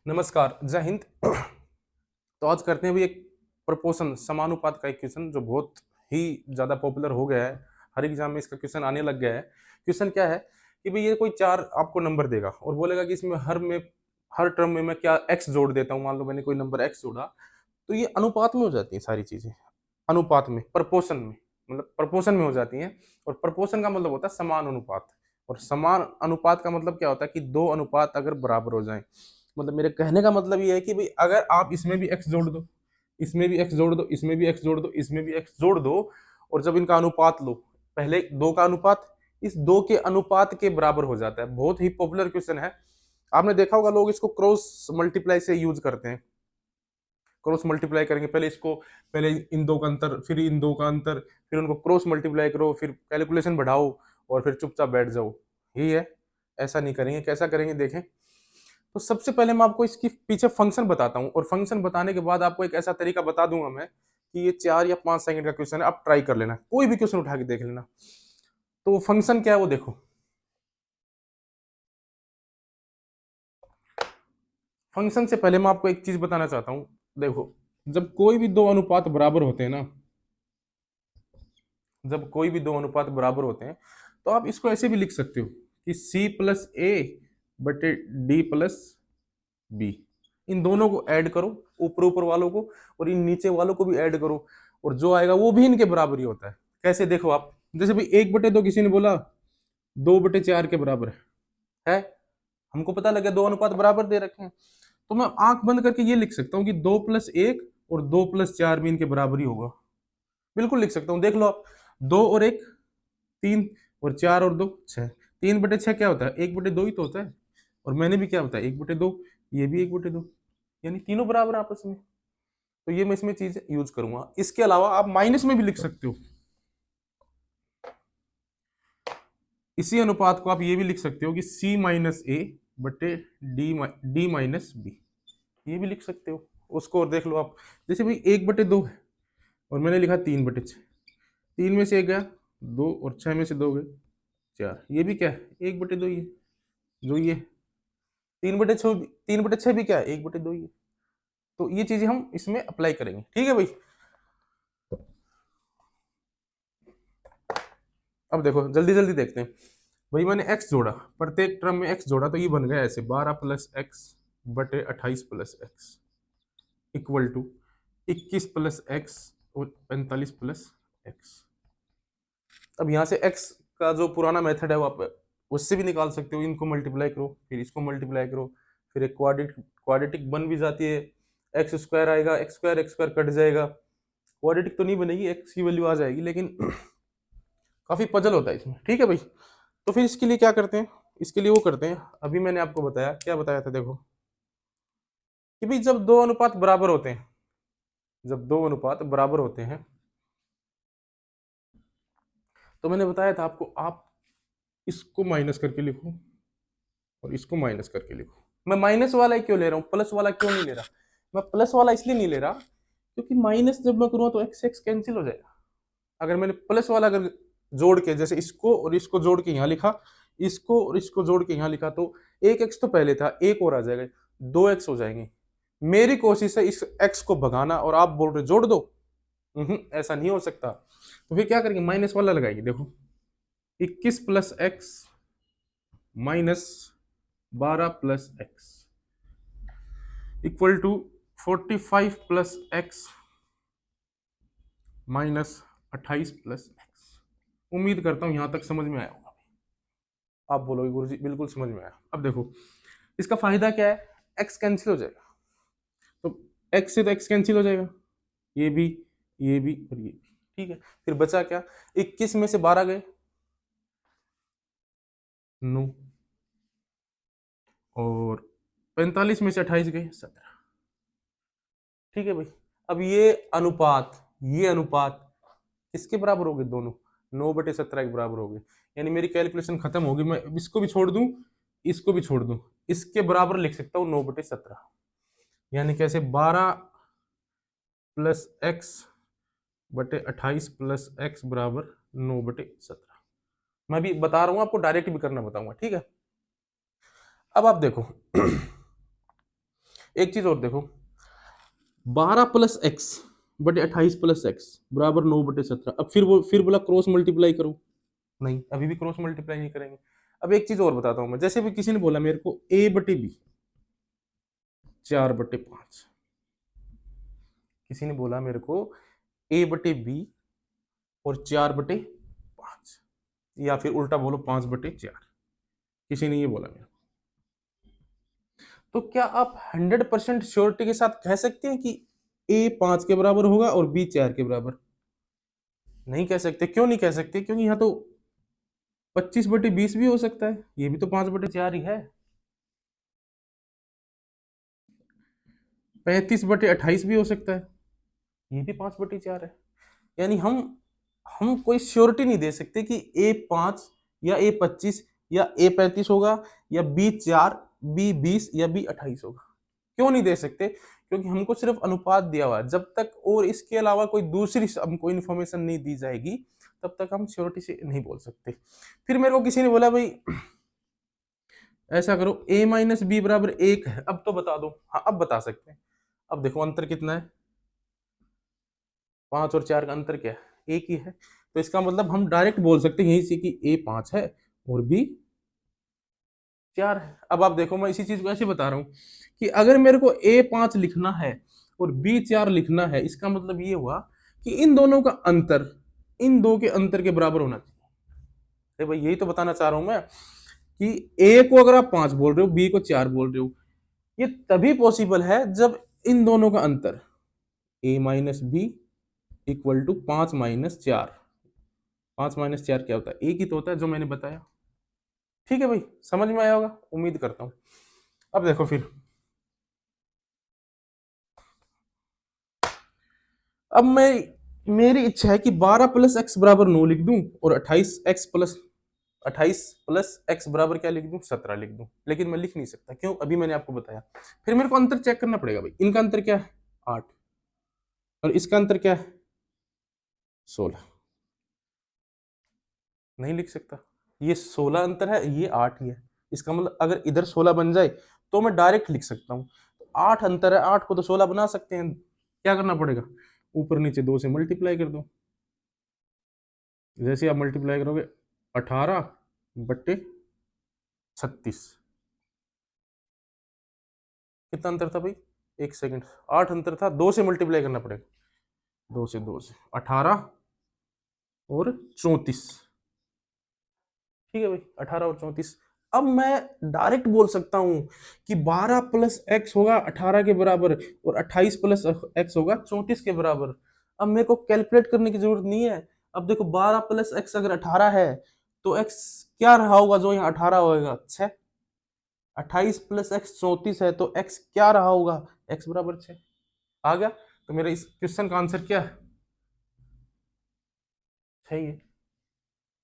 नमस्कार, जय हिंद। तो आज करते हैं भी एक प्रपोर्शन समानुपात का एक क्वेश्चन जो बहुत ही ज़्यादा पॉपुलर हो गया है। हर एग्जाम में इसका क्वेश्चन आने लग गया है। क्वेश्चन क्या है कि भई ये कोई 4 आपको नंबर देगा और बोलेगा कि इसमें हर टर्म में मैं क्या x जोड़ देता हूँ। मान लो मैंने कोई नंबर x जोड़ा, तो ये अनुपात में हो जाती हैं सारी चीज़ें। अनुपात में, प्रोपोर्शन में, मतलब प्रोपोर्शन में हो जाती हैं। और प्रोपोर्शन का मतलब होता है समान अनुपात। और समान अनुपात का मतलब क्या होता है कि 2 अनुपात अगर बराबर हो जाएँ। मतलब मेरे कहने का मतलब ये है कि भई अगर आप इसमें भी x जोड़ दो, इसमें भी x जोड़ दो, इसमें भी x जोड़ दो, इसमें भी x जोड़ दो और जब इनका अनुपात लो, पहले 2 का अनुपात इस 2 के अनुपात के बराबर हो जाता है। बहुत ही पॉपुलर क्वेश्चन है। आपने देखा होगा लोग इसको क्रॉस मल्टीप्लाई से यूज करते हैं। क्रॉस मल्टीप्लाई करेंगे, पहले इन 2 का अंतर, फिर इन 2 का अंतर, फिर उनको क्रॉस मल्टीप्लाई करो, फिर कैलकुलेशन बढ़ाओ और फिर चुपचाप बैठ जाओ। यही है। ऐसा नहीं करेंगे। कैसा करेंगे देखें। तो सबसे पहले मैं आपको इसकी पीछे फंक्शन बताता हूँ और फंक्शन बताने के बाद आपको एक ऐसा तरीका बता दूंगा मैं कि ये 4 या 5 सेकंड का क्वेश्चन है। आप ट्राई कर लेना, कोई भी क्वेश्चन उठा के देख लेना। तो वो फंक्शन क्या है वो देखो। फंक्शन से पहले मैं आपको एक चीज बताना चाहता हूँ। देखो, जब कोई भी दो अनुपात बराबर होते हैं ना, जब कोई भी दो अनुपात बराबर होते हैं तो आप इसको ऐसे भी लिख सकते हो कि c प्लस ए बटे डी प्लस बी। इन दोनों को ऐड करो, ऊपर ऊपर वालों को और इन नीचे वालों को भी ऐड करो, और जो आएगा वो भी इनके बराबर ही होता है। कैसे देखो आप, जैसे भाई 1/2 किसी ने बोला 2/4 के बराबर है। हमको पता लगा दो अनुपात बराबर दे रखे हैं, तो मैं आंख बंद करके ये लिख सकता हूँ कि 2+1 और 2+4 भी इनके बराबर ही होगा। बिल्कुल लिख सकता हूँ, देख लो आप। 2 और 1 3 और 4 और 2 6। 3/6 क्या होता है? 1/2 ही तो होता है। और मैंने भी क्या होता है 1/2, ये भी 1/2, यानी तीनों बराबर आपस में। तो ये मैं इसमें चीज यूज करूंगा। इसके अलावा आप माइनस में भी लिख सकते हो। इसी अनुपात को आप ये भी लिख सकते हो कि c माइनस ए बटे डी माइनस बी। ये भी लिख सकते हो उसको। और देख लो आप, जैसे भाई 1/2 है और मैंने लिखा 3/6। 3 में से 1 गया 2 और 6 में से 2 गए 4। ये भी क्या है? 1/2 ही है। जो ये 3/6 भी क्या है? 1/2 ही है। तो ये चीजें हम इसमें अप्लाई करेंगे। ठीक है भाई। अब देखो जल्दी जल्दी देखते हैं। भाई मैंने x जोड़ा, प्रत्येक टर्म में x जोड़ा, तो ये बन गया ऐसे 12+x/28+x इक्वल टू 21+x और 45+x। अब यहाँ से x का जो पुराना मेथड है वो आप उससे भी निकाल सकते हो। इनको मल्टीप्लाई करो, फिर इसको मल्टीप्लाई करो, फिर एक क्वाड्रेटिक बन भी जाती है। एक्स स्क्वायर आएगा, एक्स स्क्वायर कट जाएगा, क्वाड्रेटिक तो नहीं बनेगी, एक्स की वैल्यू आ जाएगी, लेकिन काफी पजल होता है इसमें। ठीक है भाई। तो फिर इसके लिए क्या करते हैं? इसके लिए वो करते हैं, अभी मैंने आपको बताया, क्या बताया था देखो, कि भाई जब दो अनुपात बराबर होते हैं, जब दो अनुपात बराबर होते हैं तो मैंने बताया था आपको, आप इसको माइनस करके लिखो और इसको माइनस करके लिखो। मैं माइनस वाला ही क्यों ले रहा हूँ, प्लस वाला क्यों नहीं ले रहा? मैं प्लस वाला इसलिए नहीं ले रहा क्योंकि माइनस जब मैं करूँगा तो एक्स एक्स कैंसिल हो जाएगा। अगर मैंने प्लस वाला अगर जोड़ के, जैसे इसको और इसको जोड़ के यहाँ लिखा, इसको और इसको जोड़ के यहाँ लिखा, तो एक एक्स तो पहले था, एक और आ जाएगा, 2x हो जाएंगे। मेरी कोशिश है इस x को भगाना और आप बोल रहे जोड़ दो। ऐसा नहीं हो सकता। तो फिर क्या करेंगे? माइनस वाला लगाएंगे। देखो 21+x minus 12+x equal to 45+x minus 28+x। उम्मीद करता हूं यहां तक समझ में आया होगा। आप बोलोगे गुरुजी बिल्कुल समझ में आया। अब देखो इसका फायदा क्या है, x कैंसिल हो जाएगा, तो x से तो x कैंसिल हो जाएगा, ये भी, ये भी और ये भी। ठीक है, फिर बचा क्या? 21 में से 12 गए 9, और 45 में से 28 गए 17। ठीक है भाई। अब ये अनुपात किसके बराबर हो गए? दोनों 9/17 के बराबर हो गए। यानी मेरी कैलकुलेशन खत्म होगी। मैं इसको भी छोड़ दूं, इसको भी छोड़ दूं, इसके बराबर लिख सकता हूँ 9/17। यानी कैसे? 12+x/28+x बराबर 9/17। मैं भी बता रहा हूँ आपको, डायरेक्ट भी करना बताऊंगा। ठीक है। अब आप देखो एक चीज और देखो, 12+x/28+x बराबर 9/17। अब फिर बोला क्रॉस मल्टीप्लाई करो, नहीं अभी भी क्रॉस मल्टीप्लाई नहीं करेंगे। अब एक चीज और बताता हूं मैं, जैसे भी किसी ने बोला मेरे को a/b 4/5, किसी ने बोला मेरे को a/b और 4/5, या फिर उल्टा बोलो 5/4, किसी ने ये बोला मेरे को, तो क्या आप 100% श्योरिटी के साथ कह सकते हैं कि a 5 के बराबर होगा और b 4 के बराबर? नहीं कह सकते। क्यों नहीं कह सकते? क्योंकि यहाँ तो 25/20 भी हो सकता है, ये भी तो 5/4 ही है। 35/28 भी हो सकता है, ये भी 5/4 है। यानी हम कोई श्योरिटी नहीं दे सकते कि a 5 या a 25 या a 35 होगा या b 4 b 20 या b 28 होगा। क्यों नहीं दे सकते? क्योंकि हमको सिर्फ अनुपात दिया हुआ है। जब तक और इसके अलावा कोई दूसरी हमको इन्फॉर्मेशन नहीं दी जाएगी तब तक हम श्योरिटी से नहीं बोल सकते। फिर मेरे को किसी ने बोला भाई ऐसा करो a-b बराबर 1 है, अब तो बता दो। हाँ अब बता सकते हैं। अब देखो अंतर कितना है, 5 और 4 का अंतर क्या है? एक ही है। तो इसका मतलब हम डायरेक्ट बोल सकते हैं यहीं से कि a 5 है और b 4 है। अब आप देखो मैं इसी चीज को ऐसे बता रहा हूं कि अगर मेरे को a 5 लिखना है और b 4 लिखना है, इसका मतलब ये हुआ कि इन दोनों का अंतर इन दो के अंतर के बराबर होना चाहिए। अरे भाई यही तो बताना चाह रहा हूं मैं कि a को अगर आप 5 बोल रहे हो, b को 4 बोल रहे हो, ये तभी पॉसिबल है जब इन दोनों का अंतर a minus B equal to 5-4। 5-4 क्या होता है? एक ही तो होता है जो मैंने बताया। ठीक है भाई, समझ में आया होगा उम्मीद करता हूं। अब देखो फिर, अब मेरी इच्छा है कि 12+x बराबर 9 लिख दूं और 28+x बराबर क्या लिख दूं? 17 लिख दूं। लेकिन मैं लिख नहीं सकता, क्यों? अभी मैंने आपको बताया। फिर मेरे को अंतर चेक करना पड़ेगा भाई। इनका अंतर क्या है? 8, और इसका अंतर क्या है? 16। नहीं लिख सकता। ये 16 अंतर है, ये 8 ही है। इसका मतलब अगर इधर 16 बन जाए तो मैं डायरेक्ट लिख सकता हूँ। 8 अंतर है, 8 को तो 16 बना सकते हैं। क्या करना पड़ेगा? ऊपर नीचे 2 से मल्टीप्लाई कर दो। जैसे आप मल्टीप्लाई करोगे 18/36, कितना अंतर था भाई? एक सेकंड, 8 अंतर था, 2 से मल्टीप्लाई करना पड़ेगा। 2 से 18 और 34। ठीक है भाई, 18 और 34। अब मैं डायरेक्ट बोल सकता हूं कि 12+x होगा 18 के बराबर और 28+x होगा 34 के बराबर। अब मेरे को कैलकुलेट करने की जरूरत नहीं है। अब देखो 12+x अगर 18 है तो x क्या रहा होगा जो यहाँ 18 होगा? 6। 28+x 34 है तो x क्या रहा होगा? x बराबर 6। आ गया? तो मेरा इस क्वेश्चन का आंसर क्या है? सही है।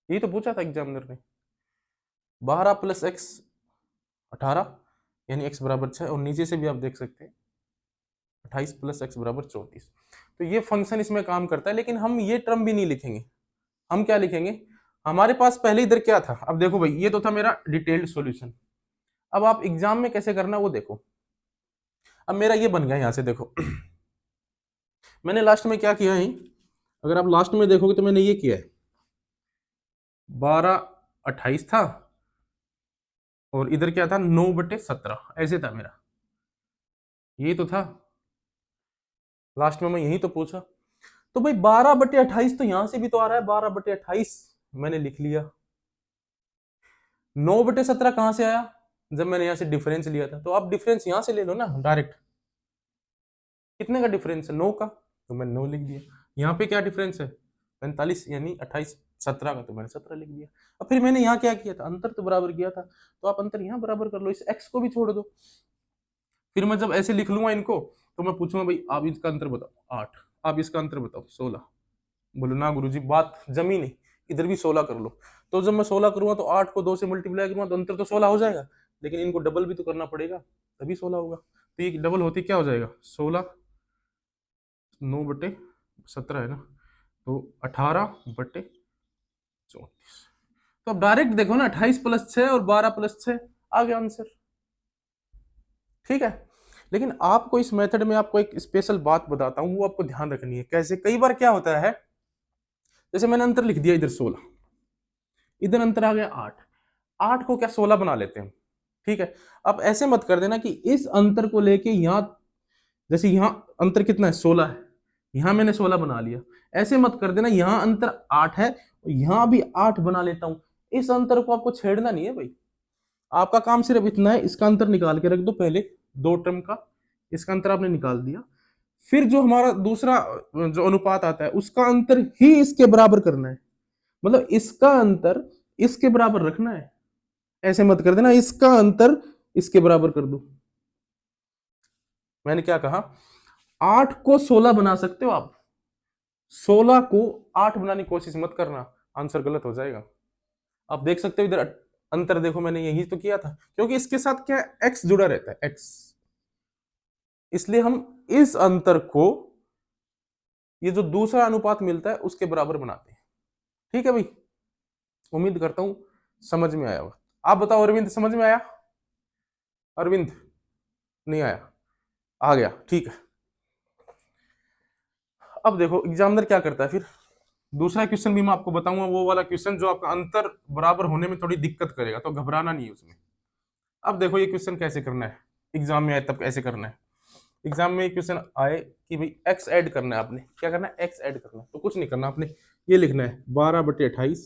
यही तो पूछा था एग्जामिनर ने। 12+x 18 यानी x बराबर 6, और नीचे से भी आप देख सकते हैं 28+x बराबर 34। तो ये फंक्शन इसमें काम करता है, लेकिन हम ये टर्म भी नहीं लिखेंगे। हम क्या लिखेंगे? हमारे पास पहले इधर क्या था? अब देखो भाई, ये तो था मेरा डिटेल्ड सॉल्यूशन। अब आप एग्जाम में कैसे करना वो देखो। अब मेरा ये बन गया यहां से देखो मैंने लास्ट में क्या किया है, अगर आप लास्ट में देखोगे तो मैंने ये किया है 12/28 था और इधर क्या था? 9/17, ऐसे था मेरा। यही तो था लास्ट में, मैं यही तो पूछा। तो भाई 12/28 तो यहां से भी तो आ रहा है, 12/28 मैंने लिख लिया। 9/17 कहां से आया? जब मैंने यहां से डिफरेंस लिया था। तो आप डिफरेंस यहां से ले लो ना डायरेक्ट। कितने का डिफरेंस है? 9 का, तो मैंने 9 लिख दिया। यहाँ पे क्या डिफरेंस है? 45, यानी 28 17 का, तो मैंने 17 लिख दिया। अब फिर मैंने यहाँ क्या किया था? अंतर तो बराबर किया था, तो आप अंतर यहाँ बराबर कर लो, इस x को भी छोड़ दो। फिर मैं जब ऐसे लिख लूंगा इनको तो मैं पूछूंगा भाई आप इसका अंतर बताओ 8, आप इसका अंतर बताओ 16। बोलो ना गुरुजी बात जमी नहीं, इधर भी 16 कर लो। तो जब मैं 16 करूंगा तो 8 को 2 से मल्टीप्लाई करूंगा तो अंतर तो 16 हो जाएगा, लेकिन इनको डबल भी तो करना पड़ेगा तभी 16 होगा। तो ये डबल होती क्या हो जाएगा? 16, 9/17 है ना, तो 18/34। तो अब डायरेक्ट देखो ना, 28+6 और 12+6 आ गया आंसर। ठीक है, लेकिन आपको इस मेथड में आपको एक स्पेशल बात बताता हूँ, वो आपको ध्यान रखनी है। कैसे? कई बार क्या होता है, जैसे मैंने अंतर लिख दिया इधर 16, इधर अंतर आ गया 8, 8 को क्या 16 बना लेते हैं, ठीक है। अब ऐसे मत कर देना कि इस अंतर को लेके यहाँ, जैसे यहाँ अंतर कितना है 16 है, यहाँ मैंने 16 बना लिया। ऐसे मत कर देना यहाँ अंतर 8 है, यहाँ भी 8 बना लेता हूं। इस अंतर को आपको छेड़ना नहीं है भाई। आपका काम सिर्फ इतना है, इसका अंतर निकाल के रख दो पहले, दो टर्म का इसका अंतर आपने निकाल दिया, फिर जो हमारा दूसरा जो अनुपात आता है उसका अंतर ही इसके बराबर करना है। मतलब इसका अंतर इसके बराबर रखना है। ऐसे मत कर देना इसका अंतर इसके बराबर कर दो। मैंने क्या कहा, 8 को 16 बना सकते हो आप, 16 को 8 बनाने की कोशिश मत करना, आंसर गलत हो जाएगा। आप देख सकते हो इधर अंतर देखो, मैंने यही तो किया था, क्योंकि इसके साथ क्या x जुड़ा रहता है, x, इसलिए हम इस अंतर को ये जो दूसरा अनुपात मिलता है उसके बराबर बनाते हैं। ठीक है भाई, उम्मीद करता हूं समझ में आया होगा। आप बताओ अरविंद, समझ में आया? अरविंद नहीं आया, आ गया, ठीक है। अब देखो एग्जामिनर क्या करता है फिर, दूसरा क्वेश्चन भी मैं आपको बताऊंगा, वो वाला क्वेश्चन जो आपका अंतर बराबर होने में थोड़ी दिक्कत करेगा, तो घबराना नहीं है उसमें। अब देखो ये क्वेश्चन कैसे करना है, एग्जाम में आए तब कैसे करना है। एग्जाम में क्वेश्चन आए कि भाई एक्स ऐड करना है, आपने क्या करना है, एक्स ऐड करना है, तो कुछ नहीं करना, आपने ये लिखना है 12/28,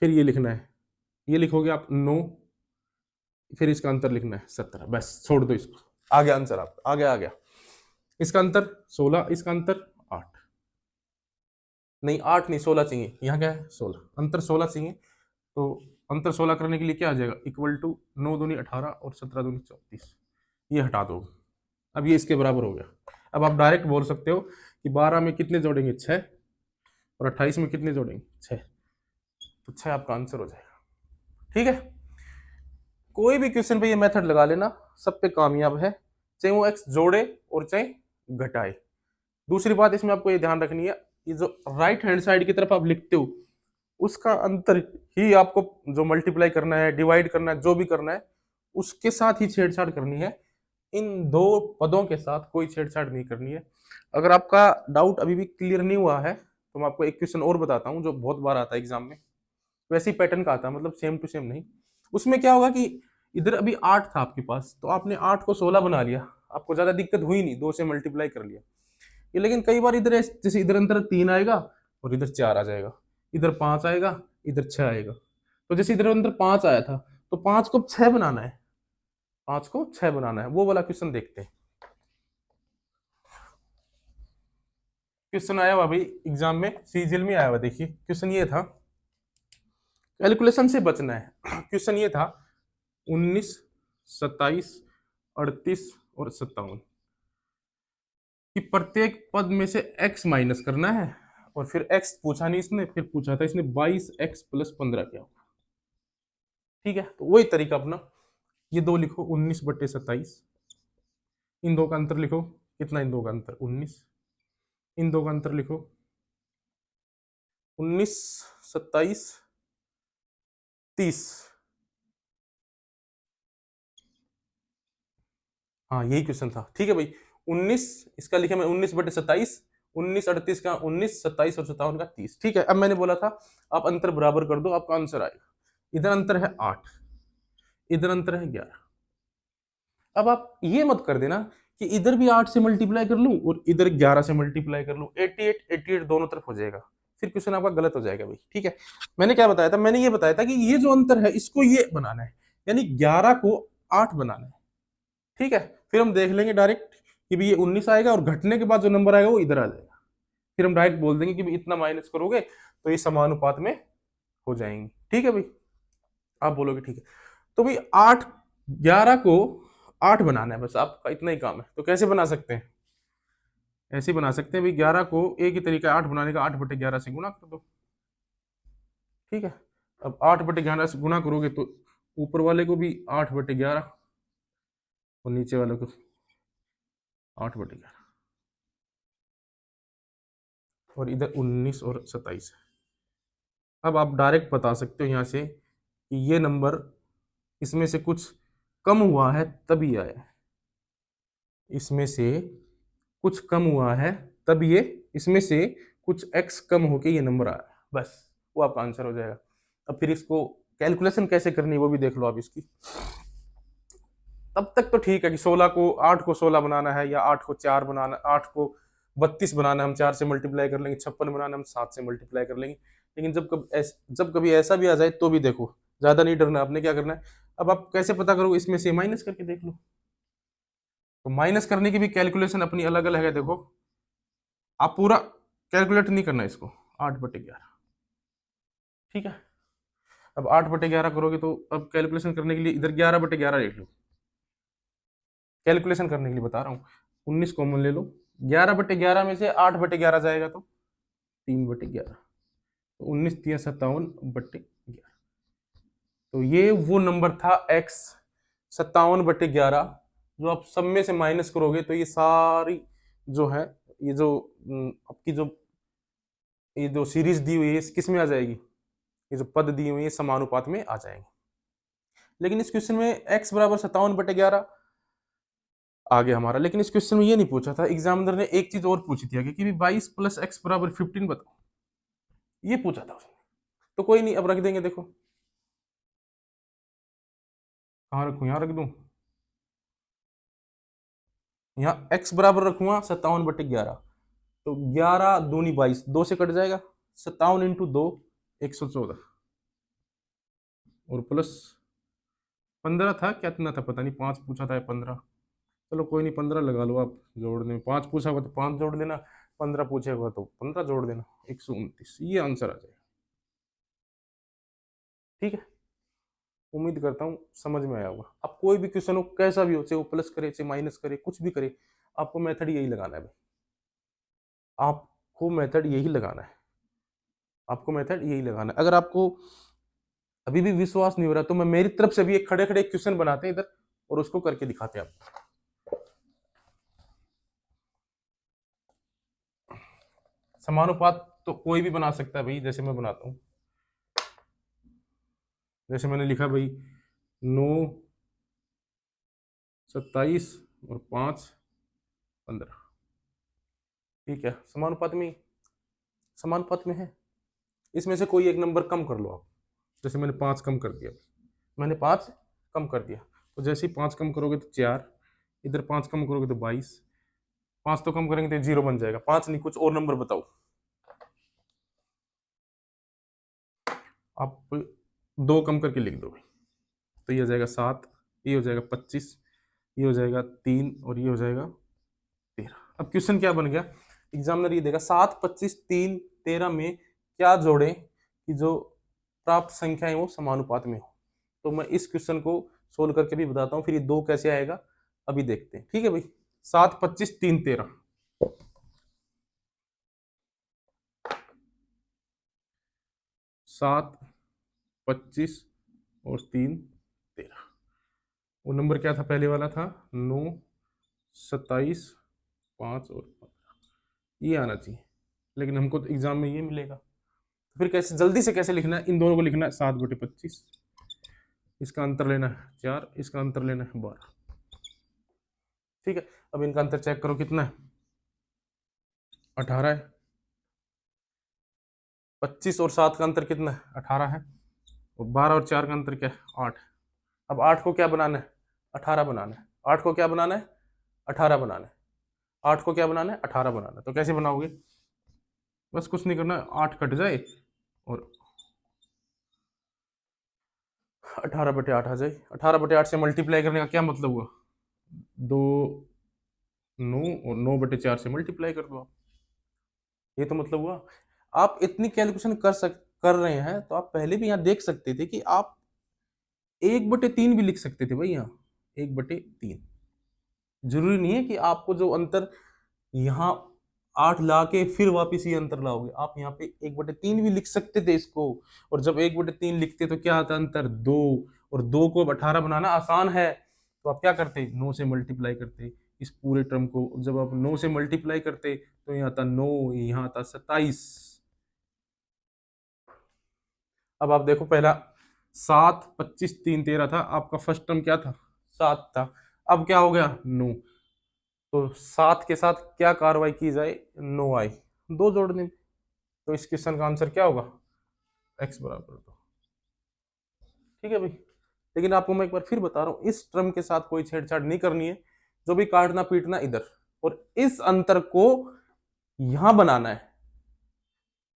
फिर ये लिखना है, ये लिखोगे आप 9, फिर इसका अंतर लिखना है 17, बस छोड़ दो इसको, आ गया आंसर, आप आ गया, आ गया। इसका अंतर 16, इसका अंतर 8, नहीं 8 नहीं 16 चाहिए, यहाँ क्या है 16, अंतर 16 चाहिए, तो अंतर 16 करने के लिए क्या आ जाएगा, इक्वल टू 9 दूनी 18 और 17 दूनी 34, ये हटा दो, अब ये इसके बराबर हो गया। अब आप डायरेक्ट बोल सकते हो कि 12 में कितने जोड़ेंगे 6, और 28 में कितने जोड़ेंगे 6, तो 6 आपका आंसर हो जाएगा। ठीक है, कोई भी क्वेश्चन पे ये मेथड लगा लेना, सब पे कामयाब है, चाहे वो एक्स जोड़े और चाहे घटाए। दूसरी बात इसमें आपको ये ध्यान रखनी है, ये जो राइट हैंड साइड की तरफ आप लिखते हो उसका अंतर ही आपको जो मल्टीप्लाई करना है, डिवाइड करना है, जो भी करना है उसके साथ ही छेड़छाड़ करनी है, इन दो पदों के साथ कोई छेड़छाड़ नहीं करनी है। अगर आपका डाउट अभी भी क्लियर नहीं हुआ है तो मैं आपको एक क्वेश्चन और बताता हूँ जो बहुत बार आता है एग्जाम में, वैसे ही पैटर्न का आता है, मतलब सेम टू सेम नहीं। उसमें क्या होगा कि इधर अभी 8 था आपके पास, तो आपने 8 को 16 बना लिया, आपको ज्यादा दिक्कत हुई नहीं, 2 से मल्टीप्लाई कर लिया। ये लेकिन कई बार इधर जैसे इधर अंतर 3 आएगा और इधर 4 आ जाएगा, इधर 5 आएगा, इधर 6 आएगा, तो जैसे इधर अंतर 5 आया था तो 5 को 6 बनाना है, 5 को 6 बनाना है, वो वाला क्वेश्चन देखते हैं। क्वेश्चन आया हुआ भाई एग्जाम में, सीजीएल में आया हुआ, देखिए क्वेश्चन ये था, कैलकुलेशन से बचना है। क्वेश्चन ये था 19, 27, 38 और 57 कि प्रत्येक पद में से x माइनस करना है, और फिर x पूछा नहीं इसने, फिर पूछा था इसने 22x + 15 क्या होगा। ठीक है, तो वही तरीका अपना, ये दो लिखो 19/27, इन दो का अंतर लिखो, कितना इन दो का अंतर 19, इन दो का अंतर लिखो 19, 27, 30, हाँ यही क्वेश्चन था। ठीक है भाई, 19 इसका लिखा मैं 19/27, 19, 38 का 19, 27 और 57 का 30। ठीक है, अब मैंने बोला था आप अंतर बराबर कर दो, आपका आंसर आएगा। इधर अंतर है 8, इधर अंतर है 11। अब आप ये मत कर देना कि इधर भी 8 से मल्टीप्लाई कर लूं और इधर 11 से मल्टीप्लाई कर लूं, 88 88 दोनों तरफ हो जाएगा, फिर क्वेश्चन आपका गलत हो जाएगा भाई। ठीक है, मैंने क्या बताया था, मैंने ये बताया था कि ये जो अंतर है इसको ये बनाना है, यानी 11 को 8 बनाना है। ठीक है, फिर हम देख लेंगे डायरेक्ट कि भाई ये 19 आएगा और घटने के बाद जो नंबर आएगा वो इधर आ जाएगा, फिर हम डायरेक्ट बोल देंगे कि भाई इतना माइनस करोगे तो ये समानुपात में हो जाएंगे। ठीक है भाई, आप बोलोगे ठीक है, तो भाई 8, 11 को 8 बनाना है, बस आपका इतना ही काम है। तो कैसे बना सकते हैं, ऐसे बना सकते हैं भाई, 11 को एक ही तरीका 8 बनाने का, 8/11 से गुणा कर दो। ठीक है, अब 8/11 से गुणा करोगे तो ऊपर वाले को भी 8/11 और नीचे वाले को 8/11, और इधर 19 और 27 है। अब आप डायरेक्ट बता सकते हो यहाँ से कि ये नंबर इसमें से कुछ कम हुआ है तभी आया है। इसमें से कुछ कम हुआ है, तब ये इसमें से कुछ x कम होके ये नंबर आ रहा है, बस वो आपका आंसर हो जाएगा। अब फिर इसको कैलकुलेशन कैसे करनी है वो भी देख लो आप इसकी। तब तक तो ठीक है कि 16 को 8 को 16 बनाना है, या 8 को 4 बनाना, 8 को 32 बनाना, हम 4 से मल्टीप्लाई कर लेंगे, 56 बनाना हम 7 से मल्टीप्लाई कर लेंगे। लेकिन जब कभी ऐसा भी आ जाए तो भी देखो, ज्यादा नहीं डरना, आपने क्या करना है, अब आप कैसे पता करोगे, इसमें से माइनस करके देख लो। तो माइनस करने की भी कैलकुलेशन अपनी अलग अलग है, देखो आप पूरा कैलकुलेट नहीं करना इसको, 8/11, ठीक है। अब 8/11 करोगे तो अब कैलकुलेशन करने के लिए इधर 11/11 लिख लो, कैलकुलेशन करने के लिए बता रहा हूँ। 19 कॉमन ले लो, 11/11 में से 8/11 जाएगा तो 3/11, तो 19×3 = 57/11। तो ये वो नंबर था x 57/11, जो आप सब में से माइनस करोगे तो ये सारी जो है, ये जो आपकी जो ये जो सीरीज दी हुई है किस में आ जाएगी, ये जो पद दिए हुए हैं समानुपात में आ जाएंगे। लेकिन इस क्वेश्चन में x बराबर 57/11 आ गया हमारा, लेकिन इस क्वेश्चन में ये नहीं पूछा था, एग्जामिनर ने एक चीज और पूछी थी आगे कि 22 + x = 15 बताओ, ये पूछा था उसने। तो कोई नहीं, अब रख देंगे, देखो कहाँ रखूं, यहाँ रख दूं, यहाँ x बराबर रखूंगा 57/11, तो 11 दूनी 22, 2 से कट जाएगा, 57 × 2 114, और प्लस 15 था, क्या इतना था पता नहीं, 5 पूछा था या 15, चलो कोई नहीं 15 लगा लो आप, जोड़ने में 5 पूछा हुआ तो 5 जोड़ देना, 15 पूछेगा तो 15 जोड़ देना, 129, ये आंसर आ जाएगा, ठीक है। उम्मीद करता हूँ समझ में आया होगा। अब कोई भी क्वेश्चन हो, कैसा भी हो, चाहे वो प्लस करे चाहे माइनस करे, कुछ भी करे, आपको मेथड यही लगाना है भाई, आपको मेथड यही लगाना है, आपको मेथड यही लगाना है। अगर आपको अभी भी विश्वास नहीं हो रहा तो मैं मेरी तरफ से भी एक खड़े खड़े क्वेश्चन बनाते हैं इधर, और उसको करके दिखाते हैं आप। समानुपात तो कोई भी बना सकता है भाई, जैसे मैं बनाता हूँ, जैसे मैंने लिखा भाई 9 27 और 5 15, ठीक है, समानुपात में है, इसमें से कोई एक नंबर कम कर लो आप, जैसे मैंने 5 कम कर दिया, मैंने 5 कम कर दिया, तो जैसे ही 5 कम करोगे तो 4, इधर 5 कम करोगे तो 22, 5 तो कम करेंगे तो 0 बन जाएगा, 5 नहीं, कुछ और नंबर बताओ आप, 2 कम करके लिख दो भाई, तो ये हो जाएगा 7, ये हो जाएगा 25, ये हो जाएगा 3, और ये हो जाएगा 13। अब क्वेश्चन क्या बन गया, एग्जामिनर ये देगा 7, 25, 3, 13 में क्या जोड़े कि जो प्राप्त संख्या है वो समानुपात में हो। तो मैं इस क्वेश्चन को सोल्व करके भी बताता हूँ, फिर ये 2 कैसे आएगा अभी देखते हैं, ठीक है भाई। 7, 25, 3, 13, 7, 25 और 3, 13, वो नंबर क्या था, पहले वाला था 9, 27, 5 और 15, ये आना चाहिए, लेकिन हमको तो एग्जाम में ये मिलेगा, तो फिर कैसे जल्दी से कैसे लिखना है, इन दोनों को लिखना है 7/25, इसका अंतर लेना है 4, इसका अंतर लेना है 12, ठीक है। अब इनका अंतर चेक करो कितना है, 18 है, 25 और 7 का अंतर कितना है, 18 है, और 12 और 4 का अंतर क्या है, 8। अब 8 को क्या बनाना है, 18 बनाना है, 8 को क्या बनाना है, 18 बनाना है, 8 को क्या बनाना है, 18 बनाना है, तो कैसे बनाओगे, बस कुछ नहीं करना, 8 कट जाए और 18/8 आ जाए, 18/8 से मल्टीप्लाई करने का क्या मतलब हुआ, 2 9, और 9/4 से मल्टीप्लाई कर दो आप, ये तो मतलब हुआ। आप इतनी कैलकुलेशन कर रहे हैं तो आप पहले भी यहाँ देख सकते थे कि आप 1/3 भी लिख सकते थे भाई, यहाँ 1/3, जरूरी नहीं है कि आपको जो अंतर यहाँ 8 ला के फिर वापिस ये अंतर लाओगे, आप यहाँ पे 1/3 भी लिख सकते थे इसको, और जब 1/3 लिखते तो क्या आता अंतर, 2, और 2 को अब 18 बनाना आसान है, तो आप क्या करते, 9 से मल्टीप्लाई करते इस पूरे टर्म को, जब आप 9 से मल्टीप्लाई करते तो यहाँ आता 9, यहाँ आता 27। अब आप देखो, पहला 7, 25, 3, 13 था, आपका फर्स्ट टर्म क्या था, 7 था, अब क्या हो गया 9, तो 7 के साथ क्या कार्रवाई की जाए, 9 आई, 2 जोड़ने में। तो इस क्वेश्चन का आंसर क्या होगा, x बराबर 2। ठीक है भाई, लेकिन आपको मैं एक बार फिर बता रहा हूँ, इस टर्म के साथ कोई छेड़छाड़ नहीं करनी है, जो भी काटना पीटना इधर, और इस अंतर को यहां बनाना है,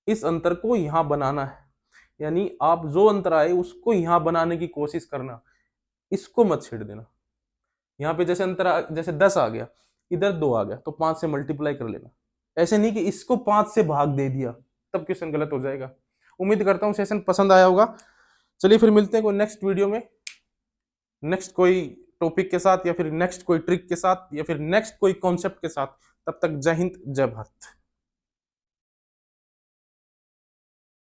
इस अंतर को यहां बनाना है, यानी आप जो अंतर आए उसको यहां बनाने की कोशिश करना, इसको मत छेड़ देना। यहाँ पे जैसे जैसे 10 आ गया, इधर 2 आ गया, तो 5 से मल्टीप्लाई कर लेना। ऐसे नहीं कि इसको 5 से भाग दे दिया, तब क्वेश्चन गलत हो जाएगा। उम्मीद करता हूँ सेशन पसंद आया होगा। चलिए फिर मिलते हैं कोई नेक्स्ट वीडियो में, नेक्स्ट कोई टॉपिक के साथ, या फिर नेक्स्ट कोई ट्रिक के साथ, या फिर नेक्स्ट कोई कॉन्सेप्ट के साथ। तब तक जय हिंद, जय भारत।